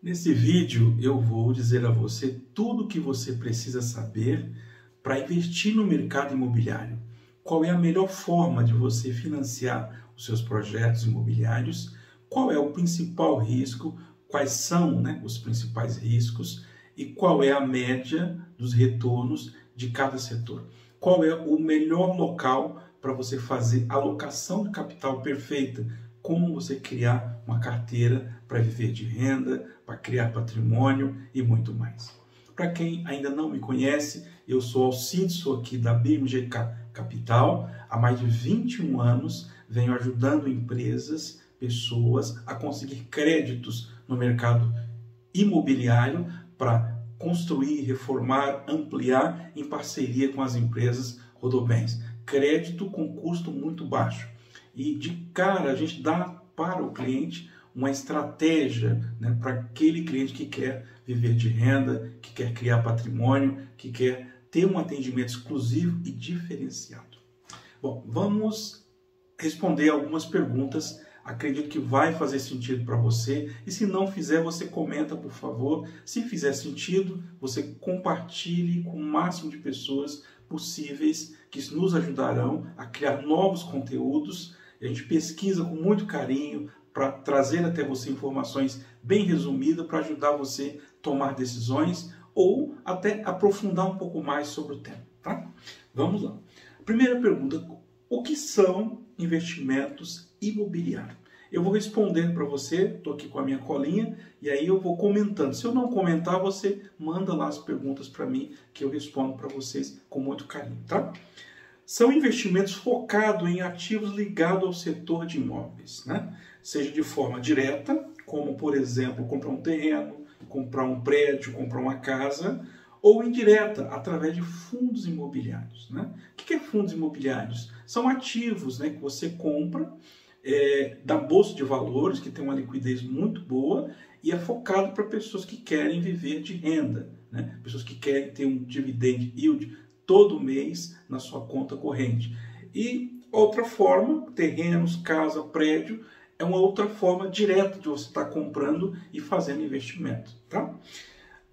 Nesse vídeo eu vou dizer a você tudo o que você precisa saber para investir no mercado imobiliário. Qual é a melhor forma de você financiar os seus projetos imobiliários, qual é o principal risco, quais são, os principais riscos e qual é a média dos retornos de cada setor. Qual é o melhor local para você fazer alocação de capital perfeita, como você criar uma carteira para viver de renda, para criar patrimônio e muito mais. Para quem ainda não me conhece, eu sou Alcides, sou aqui da BMG Capital. Há mais de 21 anos venho ajudando empresas, pessoas a conseguir créditos no mercado imobiliário para construir, reformar, ampliar em parceria com as empresas Rodobens. Crédito com custo muito baixo. E de cara a gente dá para o cliente uma estratégia para aquele cliente que quer viver de renda, que quer criar patrimônio, que quer ter um atendimento exclusivo e diferenciado. Bom, vamos responder algumas perguntas. Acredito que vai fazer sentido para você. E se não fizer, você comenta, por favor. Se fizer sentido, você compartilhe com o máximo de pessoas possíveis que nos ajudarão a criar novos conteúdos. A gente pesquisa com muito carinho para trazer até você informações bem resumidas para ajudar você a tomar decisões ou até aprofundar um pouco mais sobre o tema. Tá? Vamos lá. Primeira pergunta: o que são investimentos imobiliários? Eu vou responder para você, estou aqui com a minha colinha, e aí eu vou comentando. Se eu não comentar, você manda lá as perguntas para mim, que eu respondo para vocês com muito carinho, tá? São investimentos focados em ativos ligados ao setor de imóveis, Seja de forma direta, como, por exemplo, comprar um terreno, comprar um prédio, comprar uma casa, ou indireta, através de fundos imobiliários. O que é fundos imobiliários? São ativos que você compra da Bolsa de Valores, que tem uma liquidez muito boa, e é focado para pessoas que querem viver de renda, pessoas que querem ter um dividend yield todo mês na sua conta corrente. E outra forma, terrenos, casa, prédio, é uma outra forma direta de você estar comprando e fazendo investimento. Tá?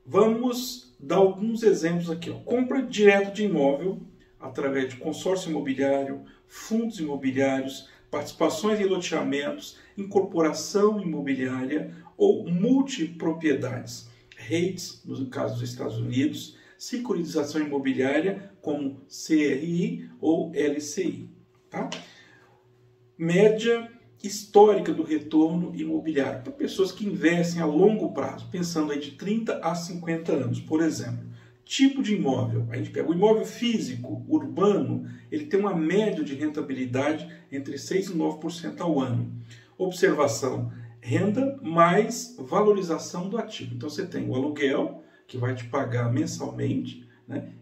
Vamos dar alguns exemplos aqui. Compra direto de imóvel através de consórcio imobiliário, fundos imobiliários, participações em loteamentos, incorporação imobiliária ou multipropriedades. REITs, no caso dos Estados Unidos, securitização imobiliária como CRI ou LCI. Tá? Média histórica do retorno imobiliário para pessoas que investem a longo prazo, pensando aí de 30 a 50 anos, por exemplo. Tipo de imóvel, a gente pega o imóvel físico, urbano, ele tem uma média de rentabilidade entre 6% e 9% ao ano. Observação, renda mais valorização do ativo. Então você tem o aluguel, que vai te pagar mensalmente,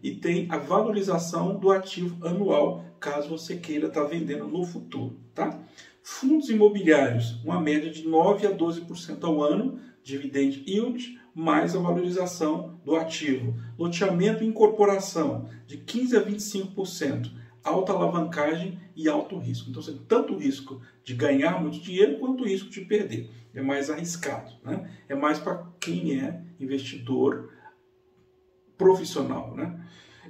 e tem a valorização do ativo anual, caso você queira estar vendendo no futuro. Tá? Fundos imobiliários, uma média de 9% a 12% ao ano, dividend yield, mais a valorização do ativo. Loteamento e incorporação, de 15% a 25%, alta alavancagem e alto risco. Então, você tem tanto o risco de ganhar muito dinheiro, quanto o risco de perder. É mais arriscado. É mais para quem é investidor profissional.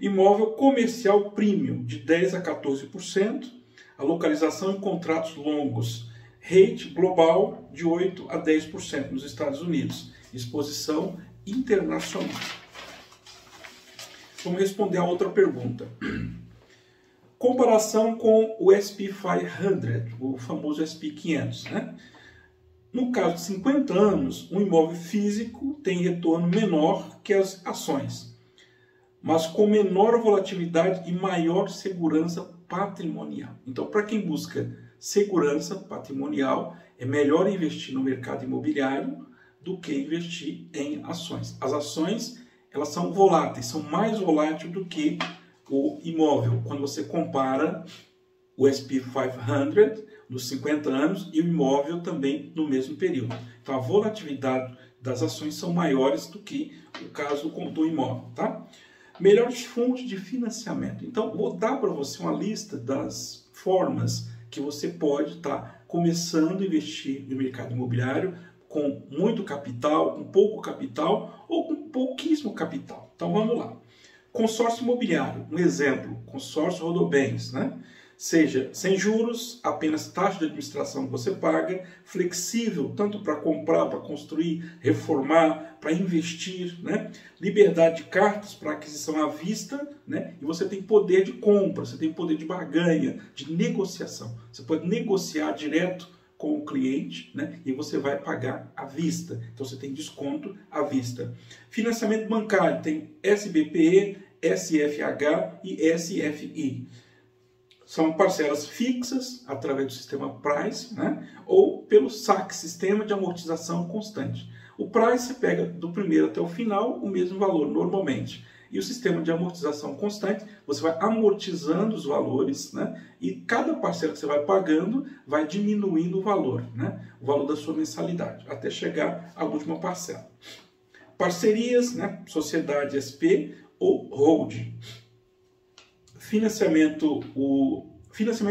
Imóvel comercial premium, de 10% a 14%, a localização em contratos longos, rate global de 8% a 10% nos Estados Unidos, exposição internacional. Vamos responder a outra pergunta. Comparação com o S&P 500, o famoso S&P 500. No caso de 50 anos, um imóvel físico tem retorno menor que as ações, mas com menor volatilidade e maior segurança patrimonial. Então, para quem busca segurança patrimonial, é melhor investir no mercado imobiliário do que investir em ações. As ações, elas são voláteis, são mais voláteis do que o imóvel, quando você compara o S&P 500 nos 50 anos e o imóvel também no mesmo período. Então, a volatilidade das ações são maiores do que o caso do imóvel. Tá? Melhores fontes de financiamento. Então, vou dar para você uma lista das formas que você pode estar começando a investir no mercado imobiliário com muito capital, com pouco capital ou com pouquíssimo capital. Então vamos lá. Consórcio imobiliário, um exemplo, consórcio Rodobens, né? Seja sem juros, apenas taxa de administração que você paga, flexível tanto para comprar, para construir, reformar, para investir, né? Liberdade de cartas para aquisição à vista, né? E você tem poder de compra, você tem poder de barganha, de negociação. Você pode negociar direto com o cliente, né? E você vai pagar à vista. Então você tem desconto à vista. Financiamento bancário tem SBPE, SFH e SFI. São parcelas fixas através do sistema Price, né? Ou pelo SAC, Sistema de Amortização Constante. O Price pega do primeiro até o final o mesmo valor, normalmente. E o sistema de amortização constante, você vai amortizando os valores, né? E cada parcela que você vai pagando vai diminuindo o valor, né? O valor da sua mensalidade, até chegar à última parcela. Parcerias, né? Sociedade SP ou holding. Financiamento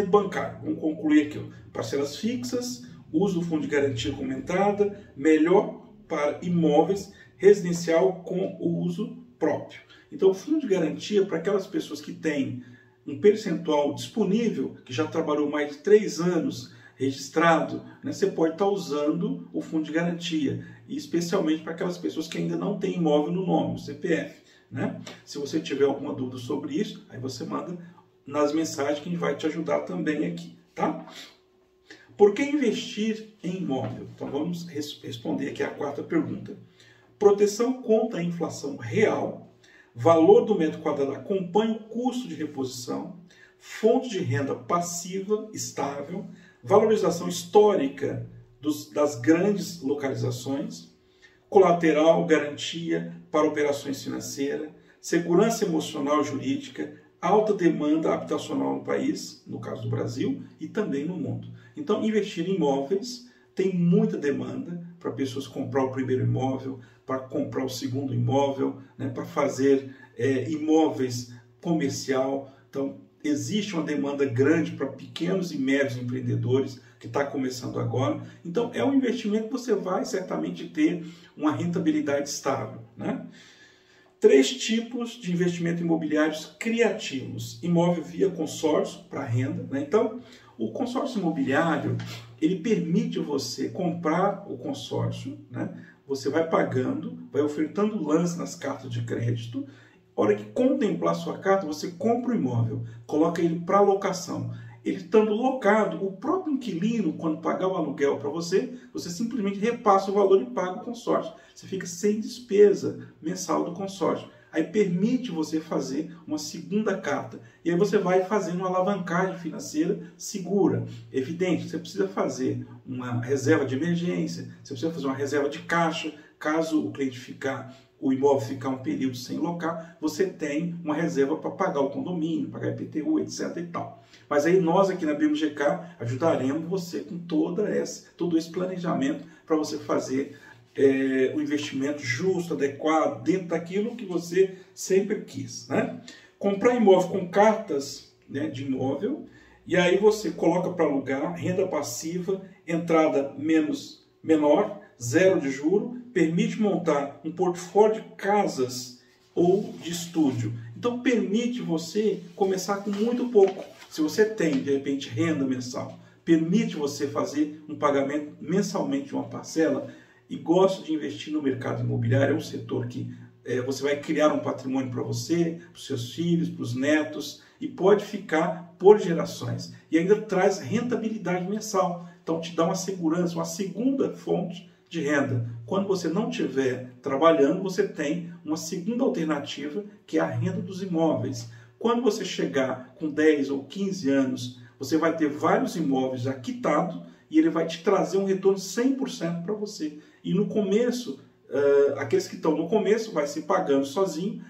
bancário. Vamos concluir aqui. Parcelas fixas, uso do fundo de garantia comentada, melhor para imóveis residencial com o uso próprio. Então, o fundo de garantia para aquelas pessoas que têm um percentual disponível, que já trabalhou mais de 3 anos registrado, né, você pode estar usando o fundo de garantia, e especialmente para aquelas pessoas que ainda não têm imóvel no nome, o CPF. Né? Se você tiver alguma dúvida sobre isso, aí você manda nas mensagens que a gente vai te ajudar também aqui. Tá? Por que investir em imóvel? Então vamos responder aqui a 4ª pergunta. Proteção contra a inflação real. Valor do metro quadrado acompanha o custo de reposição, fonte de renda passiva estável, valorização histórica das grandes localizações, colateral, garantia para operações financeiras, segurança emocional jurídica, alta demanda habitacional no país, no caso do Brasil, e também no mundo. Então, investir em imóveis tem muita demanda para pessoas comprar o primeiro imóvel, para comprar o segundo imóvel, né, para fazer imóveis comercial. Então, existe uma demanda grande para pequenos e médios empreendedores que está começando agora. Então, é um investimento que você vai certamente ter uma rentabilidade estável. Né? 3 tipos de investimento imobiliários criativos. Imóvel via consórcio para renda. Né? Então, o consórcio imobiliário, ele permite você comprar o consórcio, né? Você vai pagando, vai ofertando lance nas cartas de crédito. A hora que contemplar sua carta, você compra o imóvel, coloca ele para locação. Ele estando locado, o próprio inquilino, quando pagar o aluguel para você, você simplesmente repassa o valor e paga o consórcio. Você fica sem despesa mensal do consórcio. Aí permite você fazer uma segunda carta. E aí você vai fazendo uma alavancagem financeira segura. Evidente, você precisa fazer uma reserva de emergência, você precisa fazer uma reserva de caixa, caso o imóvel ficar um período sem locar, você tem uma reserva para pagar o condomínio, pagar IPTU, etc. e tal. Mas aí nós aqui na BMGK ajudaremos você com todo esse planejamento para você fazer o investimento justo, adequado, dentro daquilo que você sempre quis. Né? Comprar imóvel com cartas, né, de imóvel, e aí você coloca para alugar, renda passiva, entrada menor, 0 de juro, permite montar um portfólio de casas ou de estúdio. Então permite você começar com muito pouco. Se você tem, de repente, renda mensal, permite você fazer um pagamento mensalmente de uma parcela, e gosta de investir no mercado imobiliário, é um setor que você vai criar um patrimônio para você, para os seus filhos, para os netos, e pode ficar por gerações. E ainda traz rentabilidade mensal. Então te dá uma segurança, uma segunda fonte de renda. Quando você não estiver trabalhando, você tem uma segunda alternativa, que é a renda dos imóveis. Quando você chegar com 10 ou 15 anos, você vai ter vários imóveis já quitados, e ele vai te trazer um retorno 100% para você. E no começo, aqueles que estão no começo vai se pagando sozinho,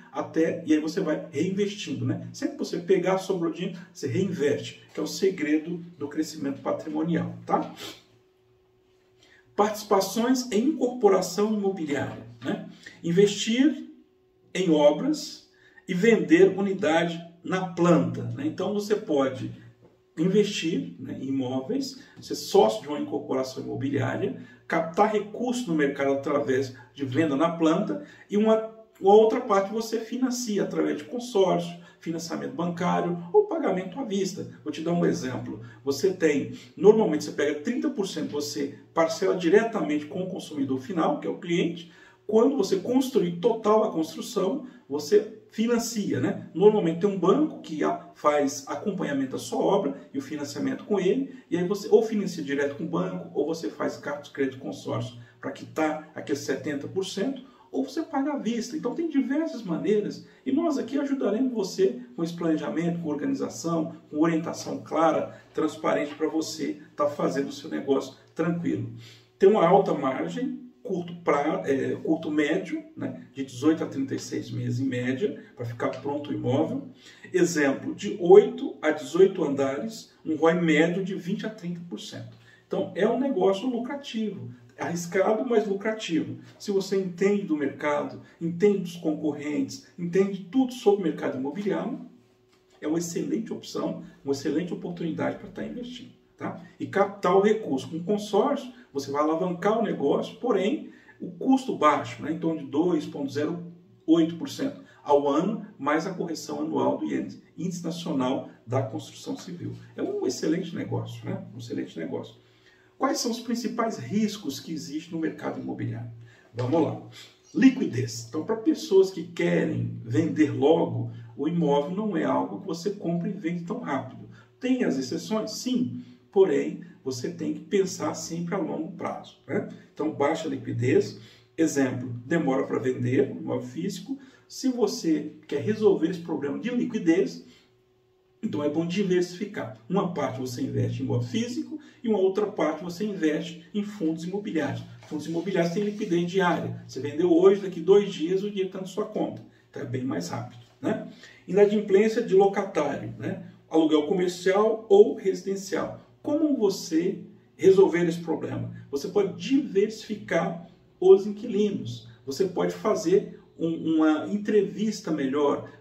e aí você vai reinvestindo. Né? Sempre que você pegar sobrou dinheiro, você reinveste, que é o segredo do crescimento patrimonial. Tá? Participações em incorporação imobiliária. Né? Investir em obras e vender unidade na planta. Né? Então você pode investir, né, em imóveis, ser sócio de uma incorporação imobiliária, captar recursos no mercado através de venda na planta e uma outra parte você financia através de consórcio, financiamento bancário ou pagamento à vista. Vou te dar um exemplo. Normalmente você pega 30%, você parcela diretamente com o consumidor final, que é o cliente. Quando você construir total a construção, você financia, né? Normalmente tem um banco que faz acompanhamento da sua obra e o financiamento com ele, e aí você ou financia direto com o banco, ou você faz carta de crédito consórcio para quitar aqueles 70%, ou você paga à vista. Então tem diversas maneiras, e nós aqui ajudaremos você com esse planejamento, com organização, com orientação clara, transparente, para você estar fazendo o seu negócio tranquilo. Tem uma alta margem, curto médio, né, de 18 a 36 meses em média, para ficar pronto o imóvel. Exemplo, de 8 a 18 andares, um ROI médio de 20 a 30%. Então é um negócio lucrativo, arriscado, mas lucrativo. Se você entende do mercado, entende dos concorrentes, entende tudo sobre o mercado imobiliário, é uma excelente opção, uma excelente oportunidade para estar investindo. Tá? E captar o recurso. Com consórcio, você vai alavancar o negócio, porém, o custo baixo, né, em torno de 2,08% ao ano, mais a correção anual do Índice Nacional da Construção Civil. É um excelente negócio, né? Um excelente negócio. Quais são os principais riscos que existem no mercado imobiliário? Vamos lá. Liquidez. Então, para pessoas que querem vender logo, o imóvel não é algo que você compra e vende tão rápido. Tem as exceções? Sim. Porém, você tem que pensar sempre a longo prazo, né? Então, baixa liquidez. Exemplo, demora para vender um imóvel físico. Se você quer resolver esse problema de liquidez, então é bom diversificar. Uma parte você investe em imóvel físico e uma outra parte você investe em fundos imobiliários. Fundos imobiliários têm liquidez diária. Você vendeu hoje, daqui 2 dias o dinheiro está na sua conta. Então é bem mais rápido, né? Inadimplência de locatário, né? Aluguel comercial ou residencial. Como você resolver esse problema? Você pode diversificar os inquilinos. Você pode fazer uma entrevista melhor,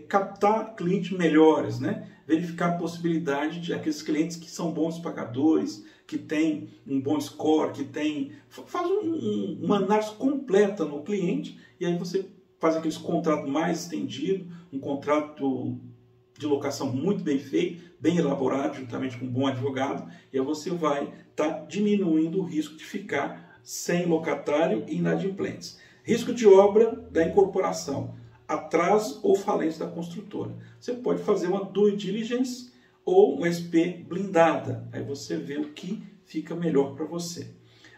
captar clientes melhores, né? Verificar a possibilidade de aqueles clientes que são bons pagadores, que têm um bom score, faz uma análise completa no cliente, e aí você faz aqueles contratos mais estendidos, um contrato de locação muito bem feito, bem elaborado, juntamente com um bom advogado, e aí você vai estar diminuindo o risco de ficar sem locatário e inadimplentes. Risco de obra da incorporação, atraso ou falência da construtora. Você pode fazer uma due diligence ou um SP blindada, aí você vê o que fica melhor para você.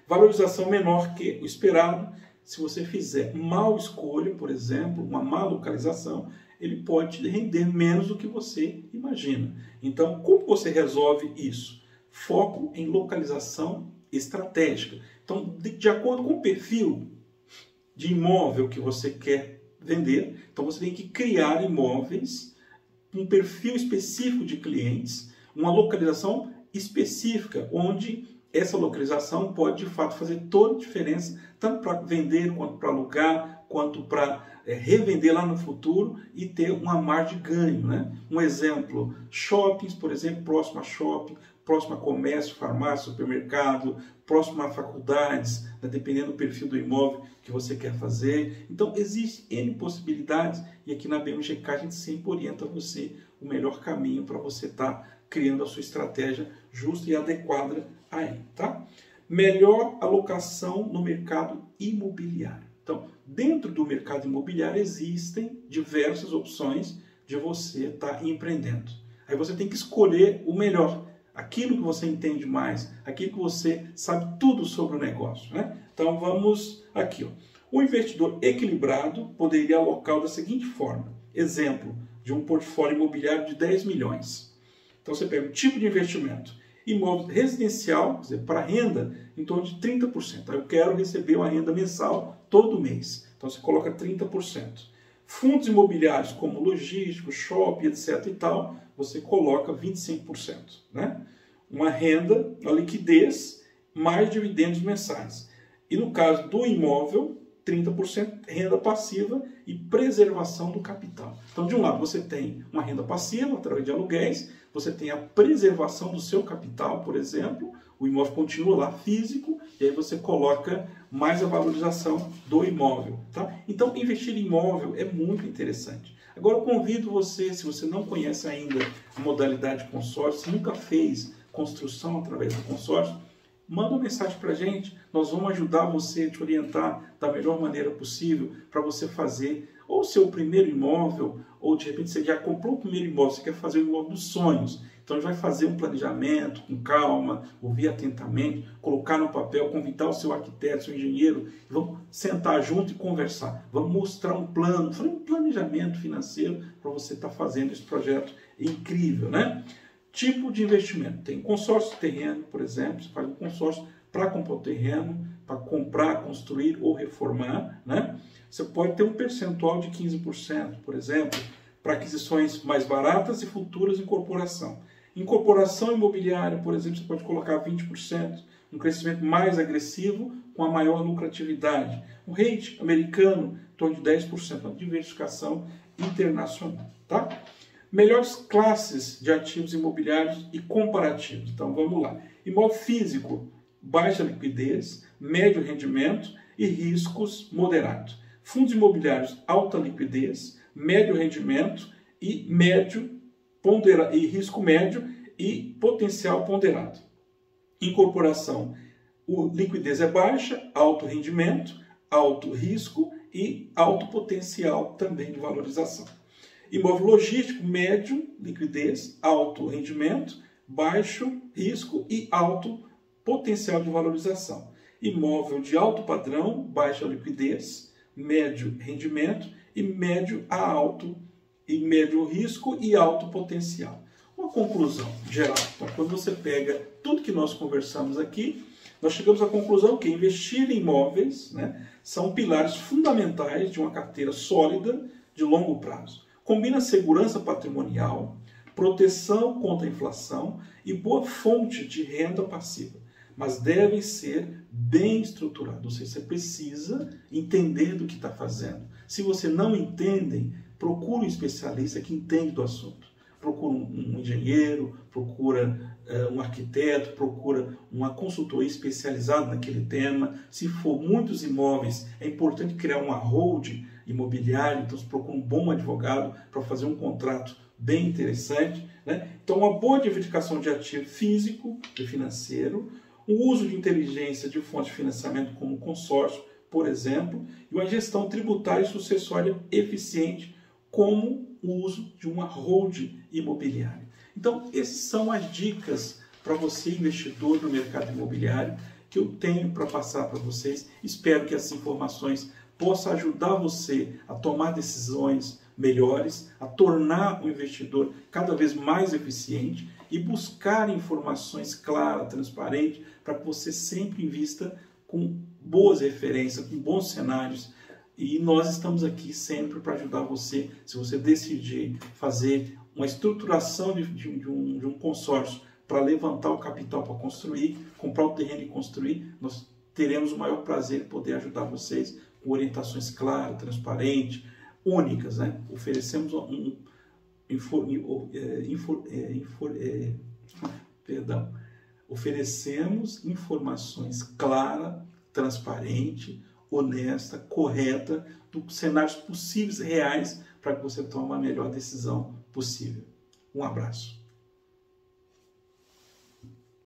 Valorização menor que o esperado. Se você fizer mal escolha, por exemplo, uma má localização, ele pode render menos do que você imagina. Então, como você resolve isso? Foco em localização estratégica. Então, de acordo com o perfil de imóvel que você quer vender, então você tem que criar imóveis, um perfil específico de clientes, uma localização específica, onde essa localização pode, de fato, fazer toda a diferença, tanto para vender, quanto para alugar, quanto para revender lá no futuro e ter uma margem de ganho, né? Um exemplo, shoppings, por exemplo, próximo a shopping, próximo a comércio, farmácia, supermercado, próximo a faculdades, né? Dependendo do perfil do imóvel que você quer fazer. Então, existem N possibilidades e aqui na BMGK a gente sempre orienta você o melhor caminho para você estar criando a sua estratégia justa e adequada aí, tá? Melhor alocação no mercado imobiliário. Então, dentro do mercado imobiliário existem diversas opções de você estar empreendendo. Aí você tem que escolher o melhor, aquilo que você entende mais, aquilo que você sabe tudo sobre o negócio, né? Então, vamos aqui, ó. O investidor equilibrado poderia alocar da seguinte forma. Exemplo de um portfólio imobiliário de 10 milhões. Então, você pega o tipo de investimento. Imóvel residencial, quer dizer, para renda, em torno de 30%. Aí eu quero receber uma renda mensal todo mês. Então você coloca 30%. Fundos imobiliários como logístico, shopping, etc. e tal, você coloca 25%. Né? Uma renda, uma liquidez, mais dividendos mensais. E no caso do imóvel, 30% renda passiva e preservação do capital. Então, de um lado, você tem uma renda passiva através de aluguéis, você tem a preservação do seu capital, por exemplo, o imóvel continua lá físico, e aí você coloca mais a valorização do imóvel. Tá? Então, investir em imóvel é muito interessante. Agora, eu convido você, se você não conhece ainda a modalidade de consórcio, se nunca fez construção através do consórcio, manda uma mensagem para a gente, nós vamos ajudar você a te orientar da melhor maneira possível para você fazer ou seu primeiro imóvel, ou de repente você já comprou o primeiro imóvel, você quer fazer o imóvel dos sonhos. Então a gente vai fazer um planejamento com calma, ouvir atentamente, colocar no papel, convidar o seu arquiteto, seu engenheiro, e vamos sentar junto e conversar. Vamos mostrar um plano, um planejamento financeiro para você estar fazendo esse projeto incrível, né? Tipo de investimento. Tem consórcio de terreno, por exemplo, você faz um consórcio para comprar o terreno, para comprar, construir ou reformar, né? Você pode ter um percentual de 15%, por exemplo, para aquisições mais baratas e futuras incorporação. Incorporação imobiliária, por exemplo, você pode colocar 20%, um crescimento mais agressivo com a maior lucratividade. O rate americano, em torno de 10%, uma diversificação internacional, tá? Melhores classes de ativos imobiliários e comparativos. Então, vamos lá. Imóvel físico, baixa liquidez, médio rendimento e riscos moderados. Fundos imobiliários, alta liquidez, médio rendimento e risco médio e potencial ponderado. Incorporação, liquidez é baixa, alto rendimento, alto risco e alto potencial também de valorização. Imóvel logístico, médio, liquidez, alto rendimento, baixo risco e alto potencial de valorização. Imóvel de alto padrão, baixa liquidez, médio rendimento e médio a alto e médio risco e alto potencial. Uma conclusão geral. Então, quando você pega tudo que nós conversamos aqui, nós chegamos à conclusão que investir em imóveis, né, são pilares fundamentais de uma carteira sólida de longo prazo. Combina segurança patrimonial, proteção contra a inflação e boa fonte de renda passiva, mas devem ser bem estruturados. Ou seja, você precisa entender do que está fazendo. Se você não entende, procure um especialista que entende do assunto. Procura um engenheiro, procura um arquiteto, procura uma consultoria especializada naquele tema. Se for muitos imóveis, é importante criar uma holding imobiliária, então você procura um bom advogado para fazer um contrato bem interessante, né? Então, uma boa diversificação de ativo físico e financeiro, o uso de inteligência de fontes de financiamento como consórcio, por exemplo, e uma gestão tributária e sucessória eficiente, como o uso de uma holding imobiliária. Então, essas são as dicas para você, investidor no mercado imobiliário, que eu tenho para passar para vocês. Espero que essas informações possam ajudar você a tomar decisões melhores, a tornar o investidor cada vez mais eficiente e buscar informações claras, transparentes, para que você sempre invista com boas referências, com bons cenários. E nós estamos aqui sempre para ajudar você, se você decidir fazer uma estruturação de um consórcio para levantar o capital para construir, comprar o terreno e construir, nós teremos o maior prazer em poder ajudar vocês com orientações claras, transparentes, únicas, né? Oferecemos oferecemos informações claras, transparentes, honesta, correta, dos cenários possíveis, reais, para que você tome a melhor decisão possível. Um abraço.